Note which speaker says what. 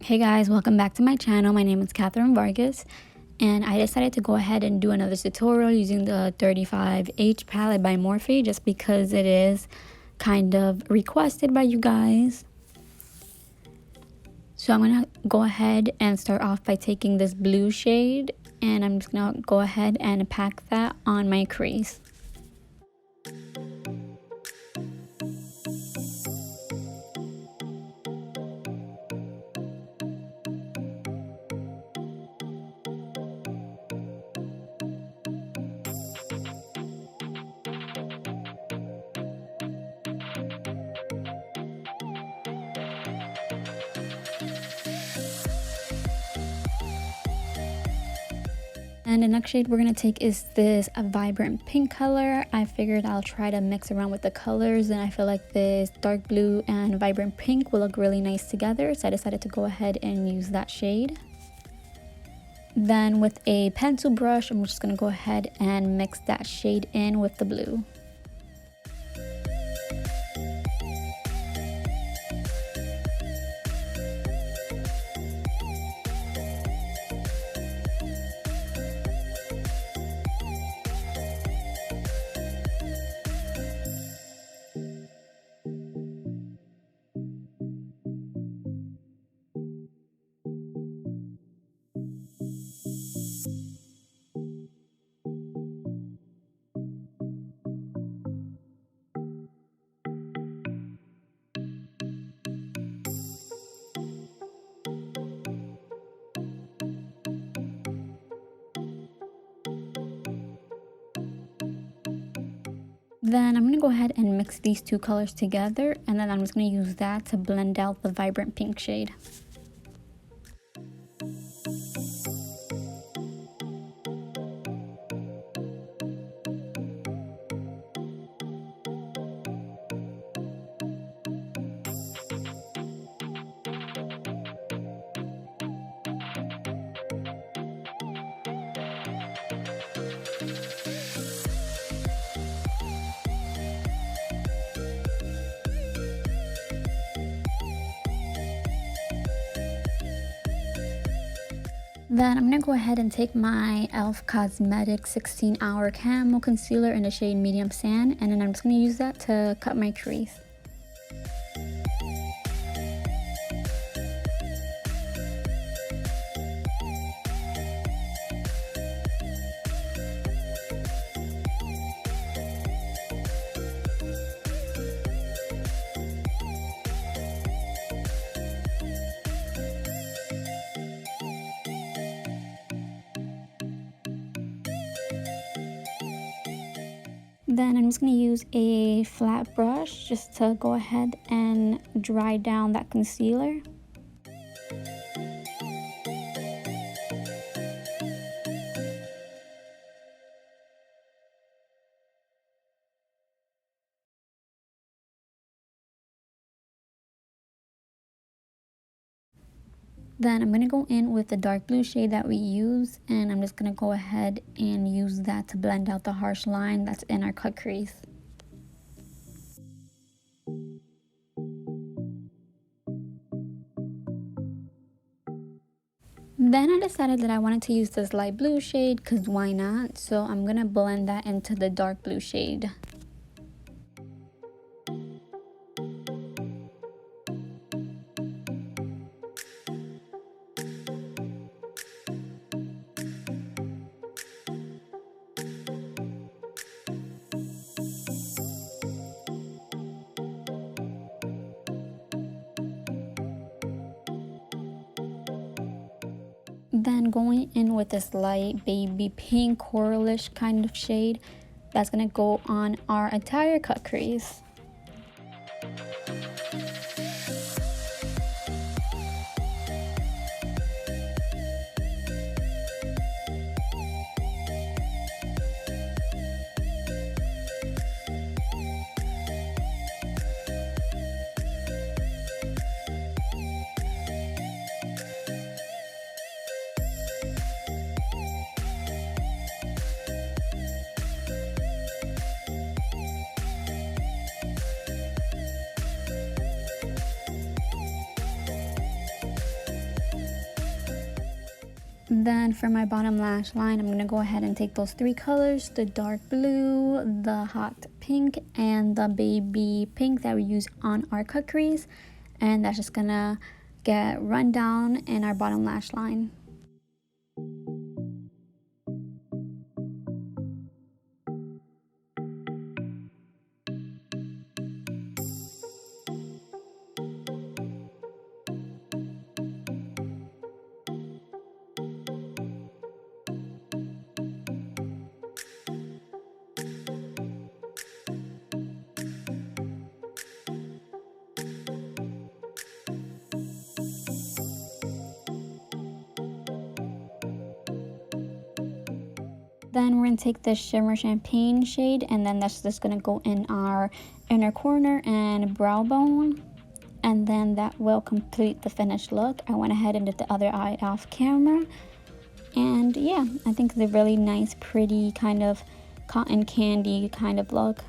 Speaker 1: Hey guys, welcome back to my channel. My name is Catherine Vargas, and I decided to go ahead and do another tutorial using the 35H palette by Morphe just because it is kind of requested by you guys. So I'm gonna go ahead and start off by taking this blue shade, and I'm just gonna go ahead and pack that on my crease. And the next shade we're going to take is this vibrant pink color. I figured I'll try to mix around with the colors, and I feel like this dark blue and vibrant pink will look really nice together. So I decided to go ahead and use that shade. Then with a pencil brush, I'm just going to go ahead and mix that shade in with the blue. Then I'm going to go ahead and mix these two colors together, and then I'm just going to use that to blend out the vibrant pink shade. Then I'm going to go ahead and take my e.l.f. Cosmetics 16-Hour Camo Concealer in the shade Medium Sand, and then I'm just going to use that to cut my crease. Then I'm just going to use a flat brush just to go ahead and dry down that concealer. Then I'm going to go in with the dark blue shade that we use, and I'm just going to go ahead and use that to blend out the harsh line that's in our cut crease. Then I decided that I wanted to use this light blue shade because why not? So I'm going to blend that into the dark blue shade. Then going in with this light baby pink coralish kind of shade that's going to go on our entire cut crease. Then for my bottom lash line, I'm going to go ahead and take those three colors, the dark blue, the hot pink, and the baby pink that we use on our cut crease. And that's just going to get run down in our bottom lash line. Then we're going to take the Shimmer Champagne shade, and then that's just going to go in our inner corner and brow bone. And then that will complete the finished look. I went ahead and did the other eye off camera. And yeah, I think it's a really nice, pretty kind of cotton candy kind of look.